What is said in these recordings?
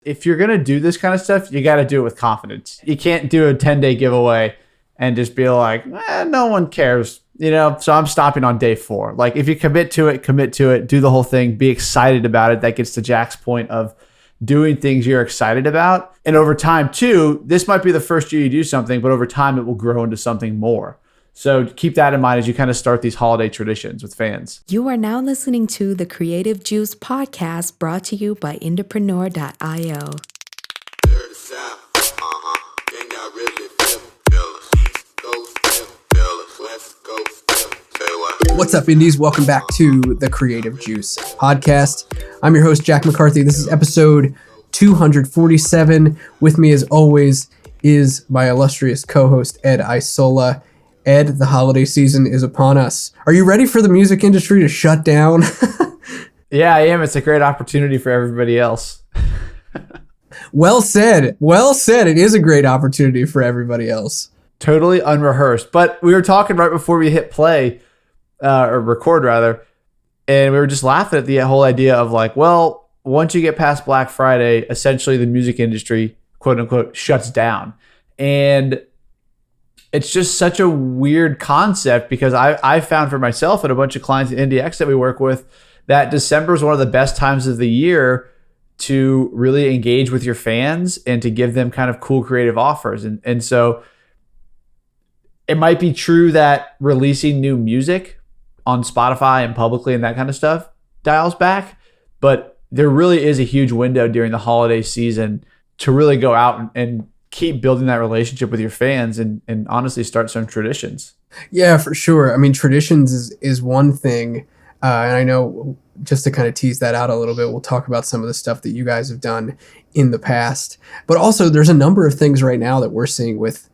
If you're going to do this kind of stuff, you got to do it with confidence. You can't do a 10-day giveaway and just be like, no one cares, so I'm stopping on day 4. Like, if you commit to it, do the whole thing, be excited about it. That gets to Jack's point of doing things you're excited about. And over time too, this might be the first year you do something, but over time it will grow into something more. So keep that in mind as you kind of start these holiday traditions with fans. You are now listening to the Creative Juice podcast, brought to you by Entrepreneur.io. What's up, Indies? Welcome back to the Creative Juice podcast. I'm your host, Jack McCarthy. This is episode 247. With me, as always, is my illustrious co-host, Ed Isola. Ed, the holiday season is upon us. Are you ready for the music industry to shut down? Yeah, I am. It's a great opportunity for everybody else. Well said. Well said. It is a great opportunity for everybody else. Totally unrehearsed. But we were talking right before we hit play, or record rather, and we were just laughing at the whole idea of like, well, once you get past Black Friday, essentially the music industry, quote unquote, shuts down. And it's just such a weird concept because I found for myself and a bunch of clients at IndieX that we work with that December is one of the best times of the year to really engage with your fans and to give them kind of cool creative offers. And so it might be true that releasing new music on Spotify and publicly and that kind of stuff dials back, but there really is a huge window during the holiday season to really go out and keep building that relationship with your fans and honestly start some traditions. Yeah, for sure. I mean, traditions is one thing. And I know, just to kind of tease that out a little bit, we'll talk about some of the stuff that you guys have done in the past. But also, there's a number of things right now that we're seeing with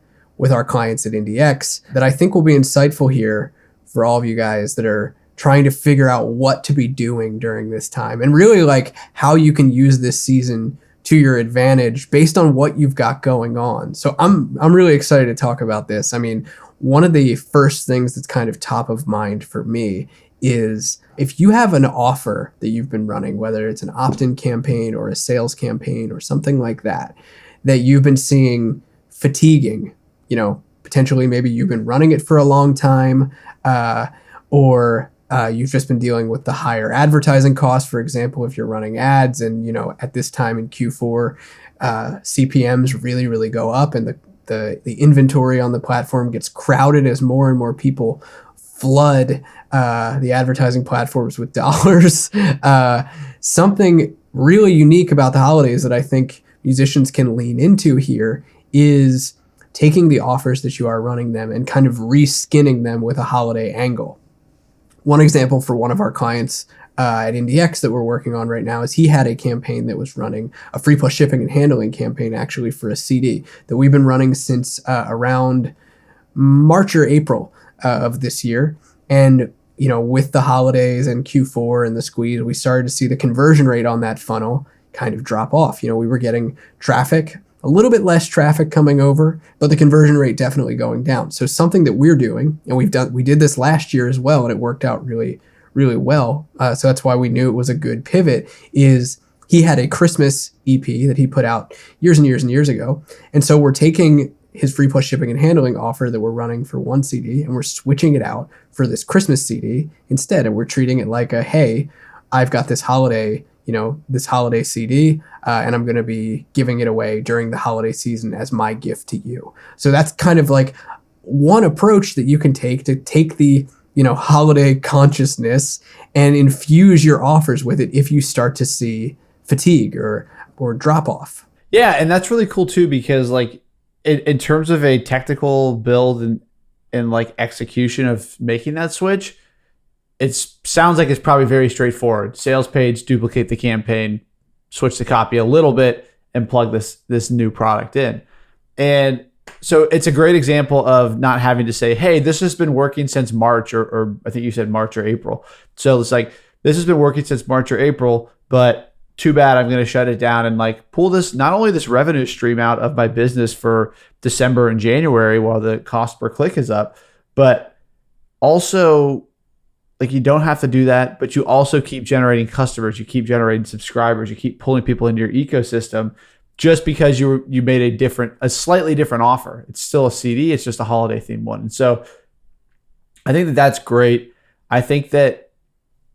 our clients at IndieX that I think will be insightful here for all of you guys that are trying to figure out what to be doing during this time and really like how you can use this season to your advantage based on what you've got going on. So I'm really excited to talk about this. I mean, one of the first things that's kind of top of mind for me is if you have an offer that you've been running, whether it's an opt-in campaign or a sales campaign or something like that, that you've been seeing fatiguing, potentially maybe you've been running it for a long time, or you've just been dealing with the higher advertising costs. For example, if you're running ads and, at this time in Q4, CPMs really, really go up and the inventory on the platform gets crowded as more and more people flood the advertising platforms with dollars. Something really unique about the holidays that I think musicians can lean into here is taking the offers that you are running them and kind of reskinning them with a holiday angle. One example for one of our clients at IndieX that we're working on right now is he had a campaign that was running a free plus shipping and handling campaign actually for a CD that we've been running since around March or April of this year. And, with the holidays and Q4 and the squeeze, we started to see the conversion rate on that funnel kind of drop off. We were getting traffic, a little bit less traffic coming over, but the conversion rate definitely going down. So something that we're doing, and we did this last year as well, and it worked out really, really well. So that's why we knew it was a good pivot, is he had a Christmas EP that he put out years and years and years ago. And so we're taking his free plus shipping and handling offer that we're running for one CD, and we're switching it out for this Christmas CD instead. And we're treating it like hey, I've got this holiday CD, and I'm going to be giving it away during the holiday season as my gift to you. So that's kind of like one approach that you can take to take the, holiday consciousness and infuse your offers with it if you start to see fatigue or drop off. Yeah. And that's really cool too, because like in terms of a technical build and like execution of making that switch, it sounds like it's probably very straightforward. Sales page, duplicate the campaign, switch the copy a little bit, and plug this new product in. And so it's a great example of not having to say, hey, this has been working since March, or I think you said March or April. So it's like, this has been working since March or April, but too bad, I'm going to shut it down and like pull this, not only this revenue stream out of my business for December and January while the cost per click is up, but also like you don't have to do that, but you also keep generating customers, you keep generating subscribers, you keep pulling people into your ecosystem just because you made a slightly different offer. It's still a CD, it's just a holiday themed one. And so I think that that's great. I think that,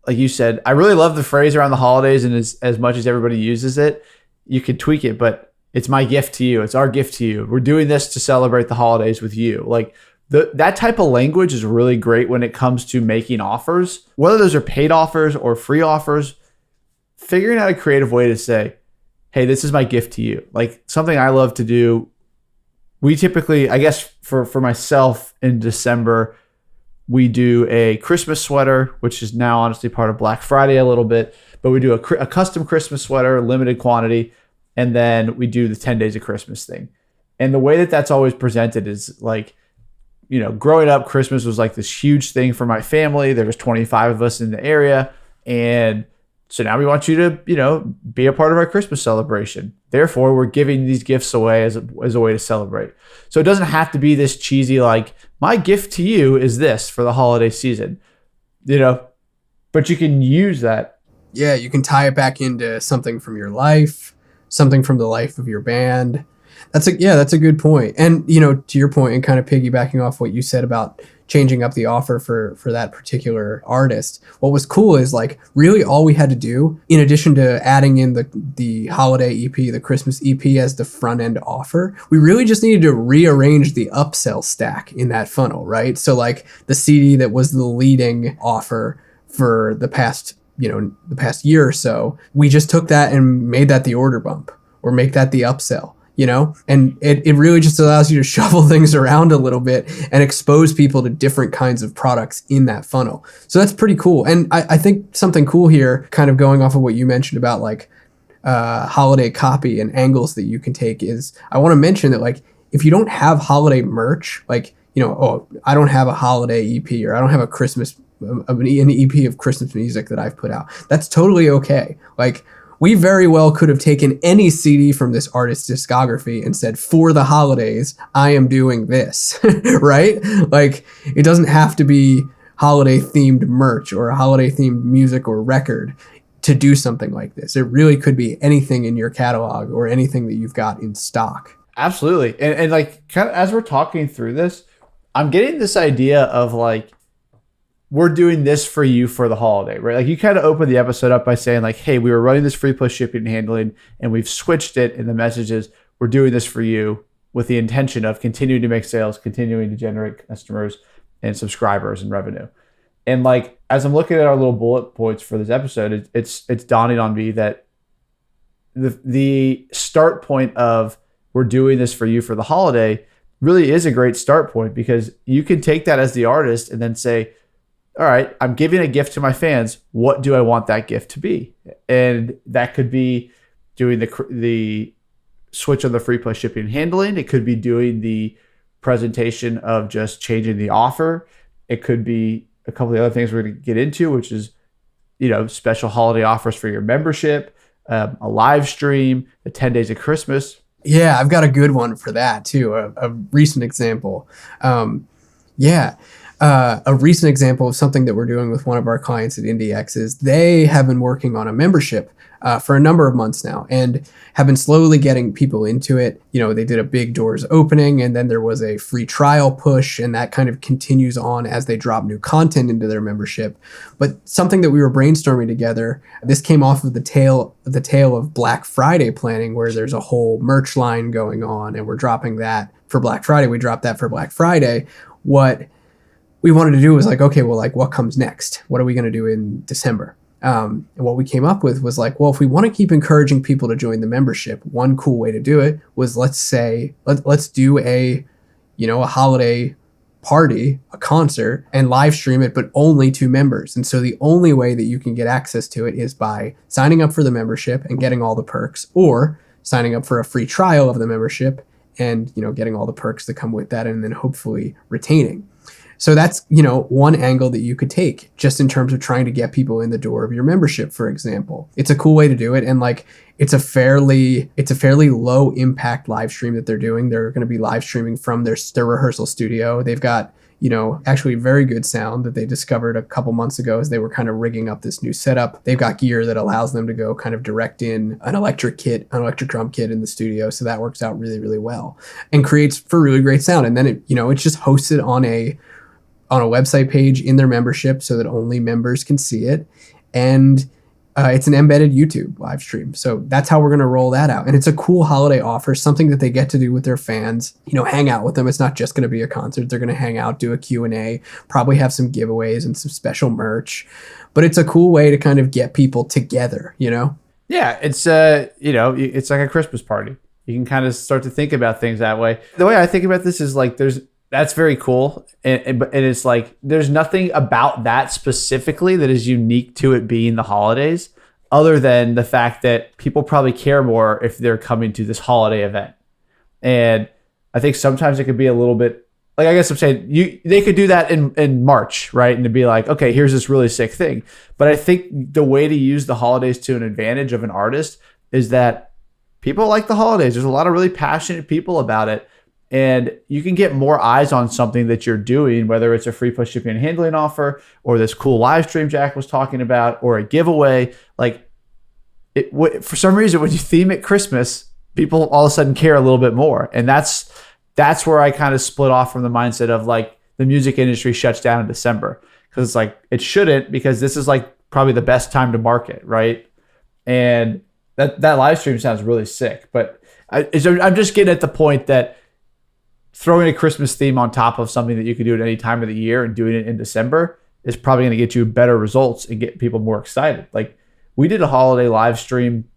like you said, I really love the phrase around the holidays, and as much as everybody uses it, you could tweak it, but it's my gift to you. It's our gift to you. We're doing this to celebrate the holidays with you. Like that type of language is really great when it comes to making offers, whether those are paid offers or free offers. Figuring out a creative way to say, hey, this is my gift to you. Like something I love to do. We typically, I guess for myself in December, we do a Christmas sweater, which is now honestly part of Black Friday a little bit, but we do a custom Christmas sweater, limited quantity, and then we do the 10 days of Christmas thing. And the way that that's always presented is like, you know, growing up, Christmas was like this huge thing for my family. There was 25 of us in the area. And so now we want you to, you know, be a part of our Christmas celebration. Therefore, we're giving these gifts away as a way to celebrate. So it doesn't have to be this cheesy, like, my gift to you is this for the holiday season, you know, but you can use that. Yeah, you can tie it back into something from your life, something from the life of your band. That's a good point. And, you know, to your point and kind of piggybacking off what you said about changing up the offer for that particular artist, what was cool is like really all we had to do, in addition to adding in the holiday EP, the Christmas EP as the front end offer, we really just needed to rearrange the upsell stack in that funnel, right? So like the CD that was the leading offer for the past year or so, we just took that and made that the order bump or make that the upsell. You know, and it really just allows you to shuffle things around a little bit and expose people to different kinds of products in that funnel. So that's pretty cool. And I think something cool here, kind of going off of what you mentioned about like holiday copy and angles that you can take, is I want to mention that like if you don't have holiday merch, like, you know, oh, I don't have a holiday EP or I don't have an EP of Christmas music that I've put out. That's totally okay. Like, we very well could have taken any CD from this artist's discography and said, for the holidays, I am doing this, right? Like, it doesn't have to be holiday themed merch or a holiday themed music or record to do something like this. It really could be anything in your catalog or anything that you've got in stock. Absolutely. And like, kind of as we're talking through this, I'm getting this idea of like, we're doing this for you for the holiday, right? Like you kind of opened the episode up by saying like, hey, we were running this free plus shipping and handling and we've switched it in the messages. We're doing this for you with the intention of continuing to make sales, continuing to generate customers and subscribers and revenue. And like, as I'm looking at our little bullet points for this episode, it's dawning on me that the start point of we're doing this for you for the holiday really is a great start point, because you can take that as the artist and then say, all right, I'm giving a gift to my fans. What do I want that gift to be? And that could be doing the switch on the free plus shipping and handling. It could be doing the presentation of just changing the offer. It could be a couple of the other things we're going to get into, which is, you know, special holiday offers for your membership, a live stream, the 10 days of Christmas. Yeah, I've got a good one for that too. A recent example. A recent example of something that we're doing with one of our clients at IndieX is they have been working on a membership for a number of months now and have been slowly getting people into it. You know, they did a big doors opening and then there was a free trial push, and that kind of continues on as they drop new content into their membership. But something that we were brainstorming together, this came off of the tail of Black Friday planning, where there's a whole merch line going on and we're dropping that for Black Friday. We dropped that for Black Friday. What we wanted to do was like, okay, well, like what comes next? What are we going to do in December? And what we came up with was like, well, if we want to keep encouraging people to join the membership, one cool way to do it was let's do a holiday party, a concert, and live stream it, but only to members. And so the only way that you can get access to it is by signing up for the membership and getting all the perks, or signing up for a free trial of the membership and, you know, getting all the perks that come with that, and then hopefully retaining. So that's, you know, one angle that you could take just in terms of trying to get people in the door of your membership, for example. It's a cool way to do it. And like, it's a fairly low impact live stream that they're doing. They're going to be live streaming from their rehearsal studio. They've got, actually very good sound that they discovered a couple months ago as they were kind of rigging up this new setup. They've got gear that allows them to go kind of direct in an electric drum kit in the studio. So that works out really, really well and creates for really great sound. And then it's just hosted on a website page in their membership so that only members can see it. And it's an embedded YouTube live stream. So that's how we're going to roll that out. And it's a cool holiday offer, something that they get to do with their fans, hang out with them. It's not just going to be a concert. They're going to hang out, do a Q&A, probably have some giveaways and some special merch. But it's a cool way to kind of get people together, Yeah, it's it's like a Christmas party. You can kind of start to think about things that way. The way I think about this is like that's very cool. And it's like there's nothing about that specifically that is unique to it being the holidays, other than the fact that people probably care more if they're coming to this holiday event. And I think sometimes it could be a little bit like, I guess I'm saying they could do that in March, right? And to be like, okay, here's this really sick thing. But I think the way to use the holidays to an advantage of an artist is that people like the holidays. There's a lot of really passionate people about it. And you can get more eyes on something that you're doing, whether it's a free plus shipping and handling offer or this cool live stream Jack was talking about or a giveaway. Like for some reason, when you theme it Christmas, people all of a sudden care a little bit more. And that's where I kind of split off from the mindset of like the music industry shuts down in December, because it's like it shouldn't, because this is like probably the best time to market, right? And that live stream sounds really sick. But I'm just getting at the point that throwing a Christmas theme on top of something that you could do at any time of the year and doing it in December is probably going to get you better results and get people more excited. Like we did a holiday live stream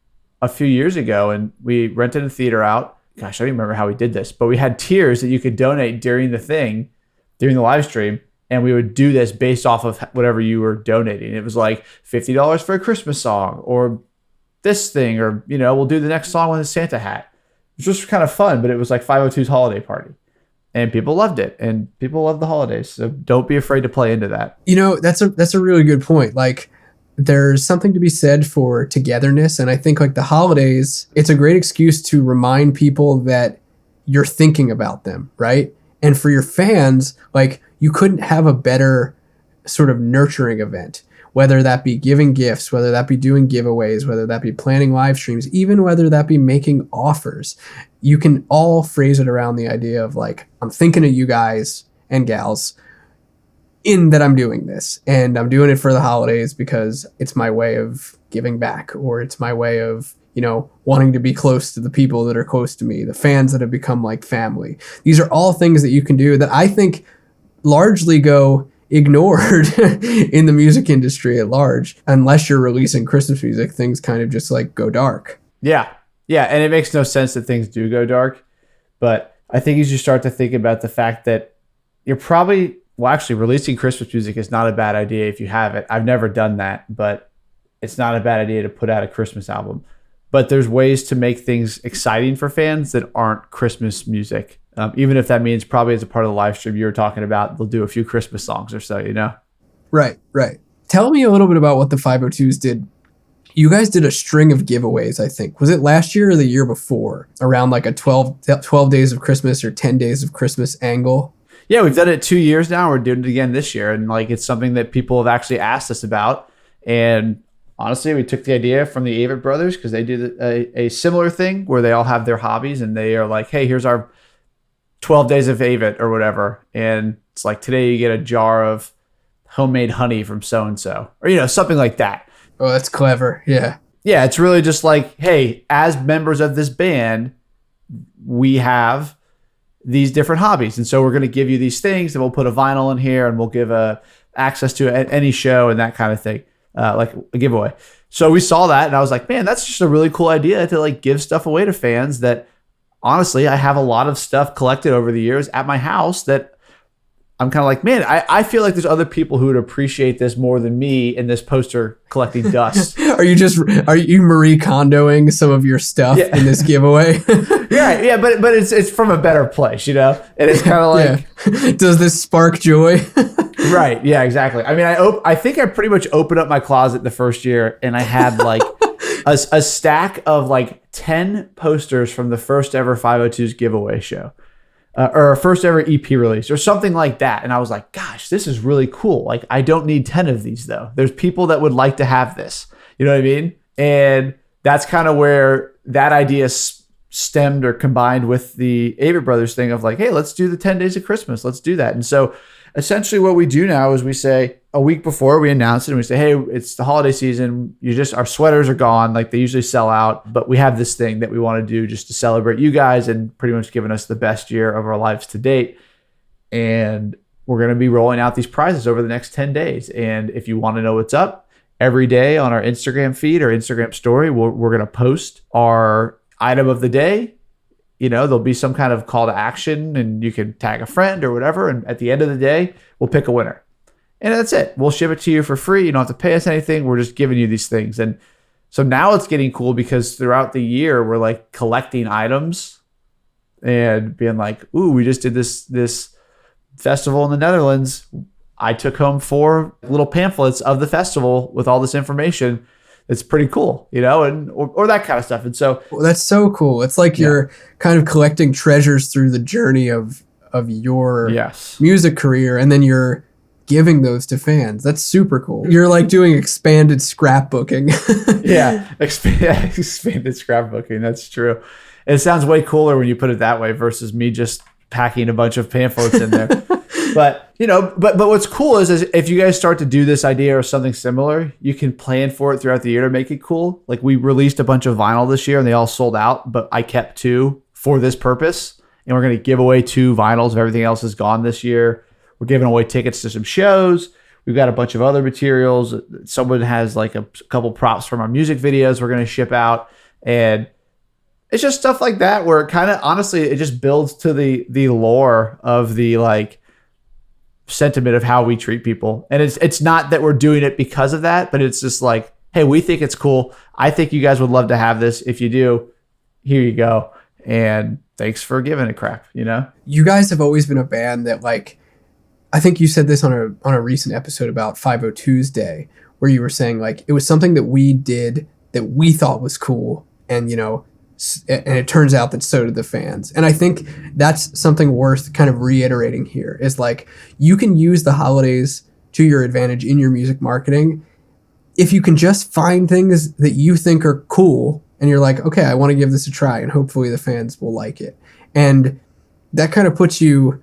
a few years ago and we rented a theater out. Gosh, I don't even remember how we did this, but we had tiers that you could donate during the live stream. And we would do this based off of whatever you were donating. It was like $50 for a Christmas song or this thing, or, we'll do the next song with a Santa hat. It was just kind of fun, but it was like 502's holiday party. And people loved it, and people love the holidays. So don't be afraid to play into that. That's a really good point. Like there's something to be said for togetherness. And I think like the holidays, it's a great excuse to remind people that you're thinking about them, right? And for your fans, like you couldn't have a better sort of nurturing event, whether that be giving gifts, whether that be doing giveaways, whether that be planning live streams, even whether that be making offers. You can all phrase it around the idea of like, I'm thinking of you guys and gals in that I'm doing this, and I'm doing it for the holidays because it's my way of giving back, or it's my way of, wanting to be close to the people that are close to me, the fans that have become like family. These are all things that you can do that I think largely go ignored in the music industry at large. Unless you're releasing Christmas music, things kind of just like go dark. Yeah. And it makes no sense that things do go dark. But I think as you start to think about the fact that you're probably, actually releasing Christmas music is not a bad idea if you have it. I've never done that, but it's not a bad idea to put out a Christmas album. But there's ways to make things exciting for fans that aren't Christmas music. Even if that means probably as a part of the live stream you were talking about, they'll do a few Christmas songs or so, Right. Tell me a little bit about what the 502s did. You guys did a string of giveaways, I think. Was it last year or the year before? Around like a 12 days of Christmas or 10 days of Christmas angle? Yeah, we've done it 2 years now. We're doing it again this year. And like it's something that people have actually asked us about. And honestly, we took the idea from the Avett brothers because they do a similar thing where they all have their hobbies and they are like, hey, here's our 12 days of Avett or whatever. And it's like today you get a jar of homemade honey from so-and-so or, something like that. Oh, that's clever. Yeah. Yeah. It's really just like, hey, as members of this band, we have these different hobbies. And so we're going to give you these things and we'll put a vinyl in here and we'll give access to any show and that kind of thing, like a giveaway. So we saw that and I was like, man, that's just a really cool idea to like give stuff away to fans that honestly, I have a lot of stuff collected over the years at my house that I'm kind of like, man, I feel like there's other people who would appreciate this more than me in this poster collecting dust. Are you Marie Kondoing some of your stuff in this giveaway? Yeah, but it's from a better place, And it's kind of like, does this spark joy? Right. Yeah, exactly. I mean, I think I pretty much opened up my closet the first year and I had like a stack of like 10 posters from the first ever 502's giveaway show. or our first ever EP release or something like that. And I was like, gosh, this is really cool. Like, I don't need 10 of these though. There's people that would like to have this. You know what I mean? And that's kind of where that idea stemmed or combined with the Avett Brothers thing of like, hey, let's do the 10 days of Christmas. Let's do that. And so essentially what we do now is we say a week before we announce it and we say, hey, it's the holiday season. Our sweaters are gone. Like they usually sell out, but we have this thing that we want to do just to celebrate you guys and pretty much giving us the best year of our lives to date. And we're going to be rolling out these prizes over the next 10 days. And if you want to know what's up, every day on our Instagram feed or Instagram story, we're going to post our item of the day. You know, there'll be some kind of call to action and you can tag a friend or whatever. And at the end of the day, we'll pick a winner. And that's it. We'll ship it to you for free. You don't have to pay us anything. We're just giving you these things. And so now it's getting cool because throughout the year, we're like collecting items and being like, ooh, we just did this festival in the Netherlands. I took home 4 little pamphlets of the festival with all this information. It's pretty cool, you know, and or that kind of stuff. And so that's so cool. It's like you're kind of collecting treasures through the journey of your music career, and then you're giving those to fans. That's super cool. You're like doing expanded scrapbooking. Expanded scrapbooking. That's true. It sounds way cooler when you put it that way versus me just packing a bunch of pamphlets in there. But, you know, but what's cool is if you guys start to do this idea or something similar, you can plan for it throughout the year to make it cool. Like we released a bunch of vinyl this year and they all sold out, but I kept 2 for this purpose. And we're going to give away 2 vinyls if everything else is gone this year. We're giving away tickets to some shows. We've got a bunch of other materials. Someone has like a couple props from our music videos we're going to ship out. And it's just stuff like that where it kind of, honestly, it just builds to the lore of the like sentiment of how we treat people. And it's not that we're doing it because of that, but it's just like, hey, we think it's cool. I think you guys would love to have this. If you do, here you go. And thanks for giving a crap, you know? You guys have always been a band that, like, I think you said this on a recent episode about 502 Tuesday, where you were saying like it was something that we did that we thought was cool, and you know, and it turns out that so did the fans. And I think that's something worth kind of reiterating here is like you can use the holidays to your advantage in your music marketing if you can just find things that you think are cool and you're like, okay, I want to give this a try and hopefully the fans will like it. And that kind of puts you,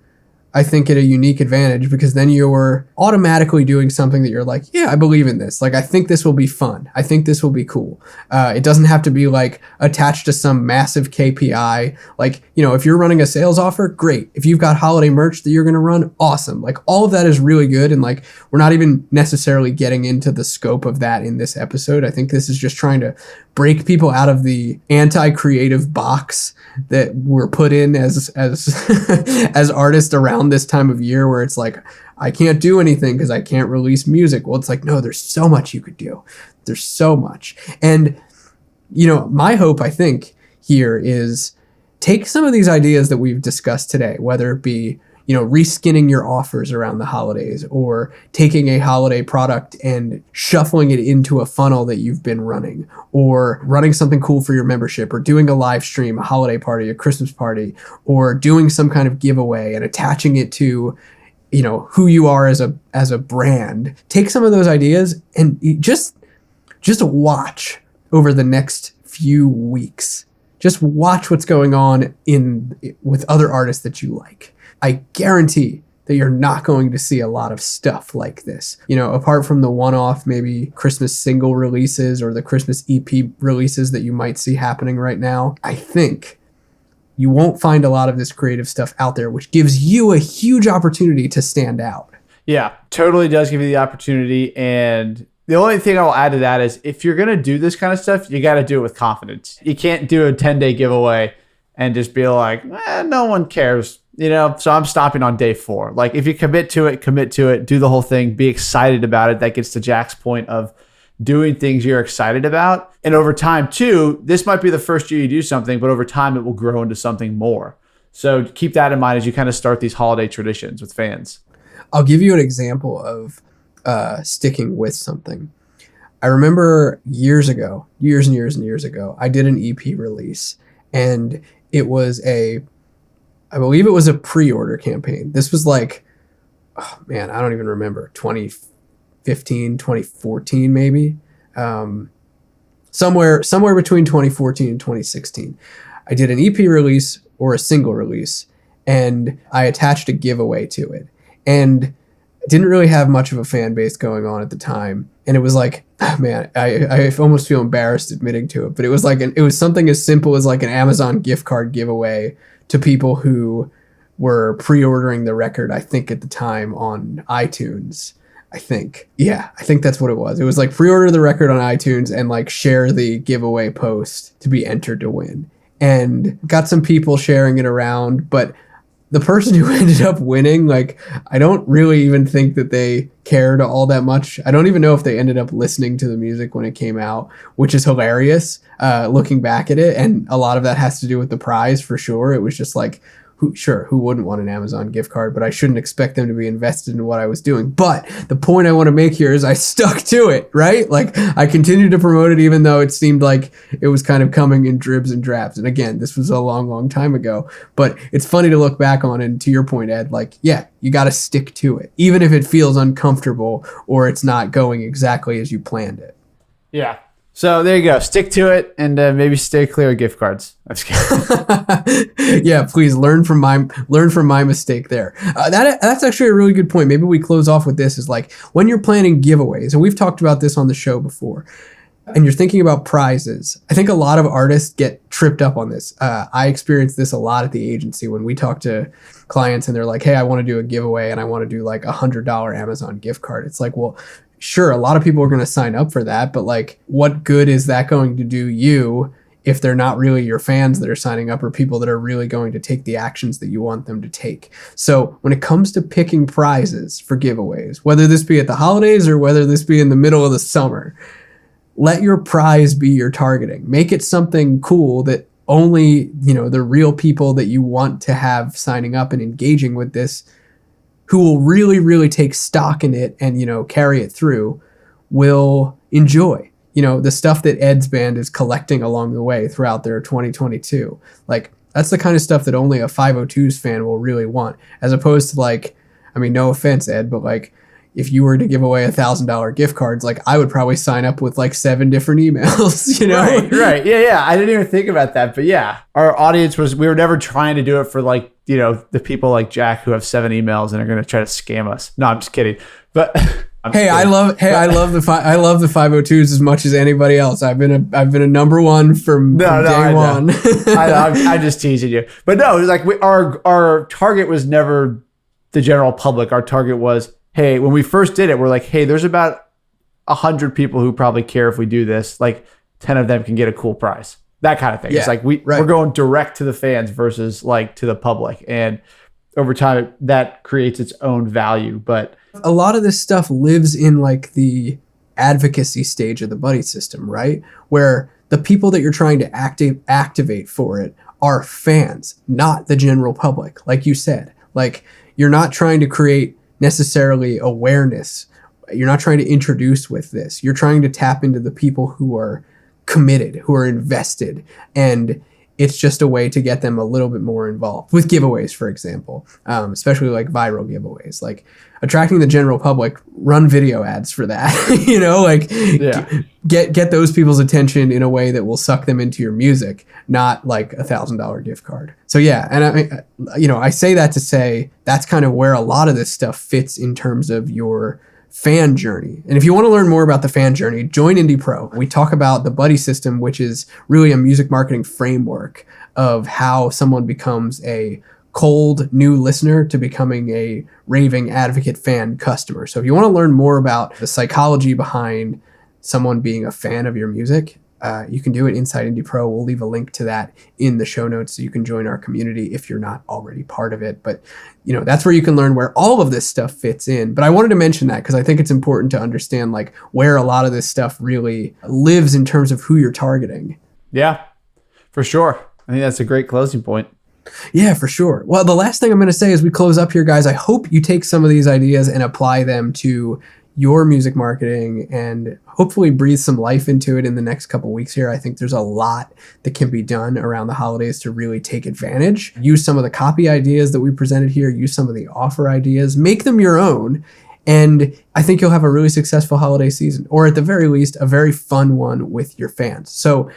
I think, at a unique advantage because then you're automatically doing something that you're like, yeah, I believe in this. Like, I think this will be fun. I think this will be cool. It doesn't have to be like attached to some massive KPI. Like, you know, if you're running a sales offer, great. If you've got holiday merch that you're going to run, awesome. Like all of that is really good. And like, we're not even necessarily getting into the scope of that in this episode. I think this is just trying to break people out of the anti-creative box that we're put in as as artists around this time of year where it's like, I can't do anything because I can't release music. Well, it's like, no, there's so much you could do. There's so much. And, you know, my hope, I think, here is take some of these ideas that we've discussed today, whether it be, you know, reskinning your offers around the holidays or taking a holiday product and shuffling it into a funnel that you've been running or running something cool for your membership or doing a live stream, a holiday party, a Christmas party, or doing some kind of giveaway and attaching it to, you know, who you are as a brand. Take some of those ideas and just watch over the next few weeks. Just watch what's going on with other artists that you like. I guarantee that you're not going to see a lot of stuff like this. You know, apart from the one-off maybe Christmas single releases or the Christmas EP releases that you might see happening right now, I think you won't find a lot of this creative stuff out there, which gives you a huge opportunity to stand out. Yeah, totally does give you the opportunity. And the only thing I'll add to that is if you're going to do this kind of stuff, you got to do it with confidence. You can't do a 10-day giveaway and just be like, no one cares. You know, so I'm stopping on day 4. Like if you commit to it, do the whole thing, be excited about it. That gets to Jack's point of doing things you're excited about. And over time too, this might be the first year you do something, but over time it will grow into something more. So keep that in mind as you kind of start these holiday traditions with fans. I'll give you an example of sticking with something. I remember years and years ago, I did an EP release and it was a I believe it was a pre-order campaign. This was like, oh man, I don't even remember, 2015, 2014 maybe. Somewhere between 2014 and 2016. I did an EP release or a single release, and I attached a giveaway to it. And didn't really have much of a fan base going on at the time. And it was like, man, I almost feel embarrassed admitting to it, but it was like it was something as simple as like an Amazon gift card giveaway to people who were pre-ordering the record, I think at the time on iTunes. I think that's what it was. It was like pre-order the record on iTunes and like share the giveaway post to be entered to win. And got some people sharing it around, but the person who ended up winning, like, I don't really even think that they cared all that much. I don't even know if they ended up listening to the music when it came out, which is hilarious, looking back at it. And a lot of that has to do with the prize for sure. It was just like, who wouldn't want an Amazon gift card? But I shouldn't expect them to be invested in what I was doing. But the point I want to make here is I stuck to it, right? Like, I continued to promote it even though it seemed like it was kind of coming in dribs and drabs. And again, this was a long, long time ago. But it's funny to look back on, and to your point, Ed, like, yeah, you got to stick to it, even if it feels uncomfortable or it's not going exactly as you planned it. Yeah. So there you go. Stick to it, and maybe stay clear of gift cards. I'm just kidding. Yeah, please learn from my mistake there. That's actually a really good point. Maybe we close off with this: is like when you're planning giveaways, and we've talked about this on the show before, and you're thinking about prizes. I think a lot of artists get tripped up on this. I experienced this a lot at the agency when we talk to clients, and they're like, "Hey, I want to do a giveaway, and I want to do like $100 Amazon gift card." It's like, well, sure, a lot of people are going to sign up for that, but like, what good is that going to do you if they're not really your fans that are signing up or people that are really going to take the actions that you want them to take? So when it comes to picking prizes for giveaways, whether this be at the holidays or whether this be in the middle of the summer, let your prize be your targeting. Make it something cool that only, the real people that you want to have signing up and engaging with this, who will really, really take stock in it and, carry it through, will enjoy. The stuff that Ed's band is collecting along the way throughout their 2022. Like, that's the kind of stuff that only a 502s fan will really want, as opposed to like, I mean, no offense, Ed, but like, if you were to give away $1,000 gift cards, like, I would probably sign up with like 7 different emails, Right. Yeah. I didn't even think about that. But yeah, our audience we were never trying to do it for like, the people like Jack who have 7 emails and are going to try to scam us. No, I'm just kidding. But I love the 502s as much as anybody else. I've been a number one from day one. I'm just teasing you. But no, it was like our target was never the general public. Our target was, hey, when we first did it, we're like, hey, there's about 100 people who probably care if we do this. Like 10 of them can get a cool prize. That kind of thing. Yeah, it's like we're going direct to the fans versus like to the public. And over time, that creates its own value. But a lot of this stuff lives in like the advocacy stage of the buddy system, right? Where the people that you're trying to activate for it are fans, not the general public. Like you said, like you're not trying to create necessarily awareness. You're not trying to introduce with this. You're trying to tap into the people who are committed, who are invested, and it's just a way to get them a little bit more involved with giveaways, for example, especially like viral giveaways, like attracting the general public. Run video ads for that, get those people's attention in a way that will suck them into your music, not like $1,000 gift card. So yeah, and I mean, I say that to say that's kind of where a lot of this stuff fits in terms of your fan journey. And if you want to learn more about the fan journey, join Indie Pro. We talk about the buddy system, which is really a music marketing framework of how someone becomes a cold new listener to becoming a raving advocate fan customer. So if you want to learn more about the psychology behind someone being a fan of your music, you can do it inside Indie Pro. We'll leave a link to that in the show notes so you can join our community if you're not already part of it. But, that's where you can learn where all of this stuff fits in. But I wanted to mention that because I think it's important to understand like where a lot of this stuff really lives in terms of who you're targeting. Yeah, for sure. I think that's a great closing point. Yeah, for sure. Well, the last thing I'm going to say as we close up here, guys, I hope you take some of these ideas and apply them to your music marketing and hopefully breathe some life into it in the next couple weeks here. I think there's a lot that can be done around the holidays to really take advantage. Use some of the copy ideas that we presented here, use some of the offer ideas, make them your own. And I think you'll have a really successful holiday season, or at the very least, a very fun one with your fans. So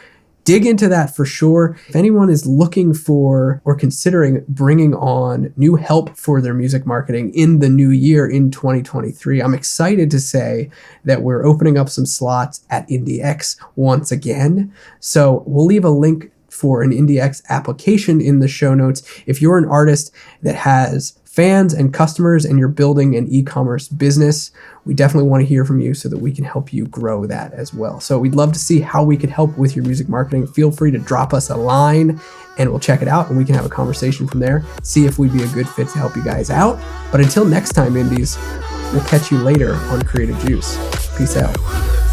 dig into that for sure. If anyone is looking for or considering bringing on new help for their music marketing in the new year in 2023, I'm excited to say that we're opening up some slots at IndieX once again. So we'll leave a link for an IndieX application in the show notes. If you're an artist that has fans and customers and you're building an e-commerce business, we definitely want to hear from you so that we can help you grow that as well. So we'd love to see how we could help with your music marketing. Feel free to drop us a line and we'll check it out and we can have a conversation from there, see if we'd be a good fit to help you guys out. But until next time, Indies, we'll catch you later on Creative Juice. Peace out.